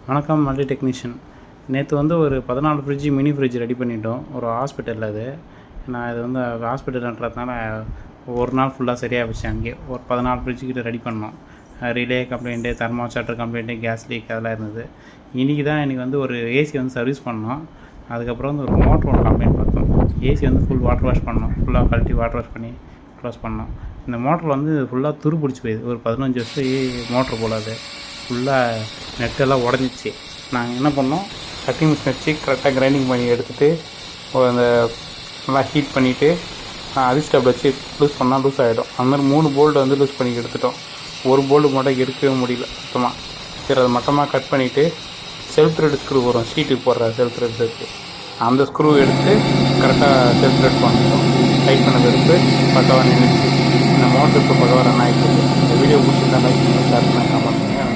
வணக்கம் multi technician. நேற்று ஒரு 14 ஃப்ரிட்ஜ் மினி ஃப்ரிட்ஜ் ரெடி பண்ணிட்டோம். ஒரு ஹாஸ்பிட்டலில் அது நான் இது ஹாஸ்பிட்டல்ன்றதுனால ஒரு நாள் ஃபுல்லாக சரியாக போச்சு. அங்கேயே ஒரு 14 ஃப்ரிட்ஜுக்கிட்ட ரெடி பண்ணோம். ரிலே கம்ப்ளைண்ட்டு, தெர்மோஸ்டாட்டர் கம்ப்ளைண்ட்டு, கேஸ் லீக் அதெல்லாம் இருந்தது. இன்றைக்கி ஒரு ஏசி சர்வீஸ் பண்ணோம். அதுக்கப்புறம் ஒரு மோட்ரு ஒன்று கம்ப்ளைண்ட் பார்த்தோம். ஏசி ஃபுல் வாட்டர் வாஷ் பண்ணோம். ஃபுல்லாக கழட்டி வாட்டர் வாஷ் பண்ணி க்ளோஸ் பண்ணோம். இந்த மோட்ரு ஃபுல்லாக துரு பிடிச்சி போயிடுது. ஒரு 15 வருஷம் மோட்ரு போல் அது ஃபுல்லாக நெட்டெல்லாம் உடஞ்சிச்சு. நாங்கள் என்ன பண்ணோம், கட்டிங் மிஷின் வச்சு கரெக்டாக கிரைண்டிங் பண்ணி எடுத்துகிட்டு அந்த நல்லா ஹீட் பண்ணிவிட்டு அதிஸ்டபிள் வச்சு லூஸ் பண்ணால் லூஸ் ஆகிடும். அந்த மாதிரி 3 போல்டு லூஸ் பண்ணி எடுத்துட்டோம். ஒரு போல்டு மட்டும் எடுக்கவே முடியல சுத்தமாக. சரி, அதை மொத்தமாக கட் பண்ணிவிட்டு செல்ஃப் த்ரெட் ஸ்க்ரூ வரும், ஷீட்டுக்கு போடுற செல்ஃப் த்ரெட் இருக்குது, அந்த ஸ்க்ரூ எடுத்து கரெக்டாக செல்ஃப் த்ரெட் பண்ணிட்டோம். டைட் பண்ண பிறகு பக்கவாக நின்றுச்சு. இந்த மோட்டர் இப்போ பக்கவாக ரன் ஆகிட்டு இருக்குது. இந்த வீடியோ பிடிச்சிருந்தா லைக் பண்ணி ஷேர் பண்ணி கமெண்ட் பண்ணுங்கள்.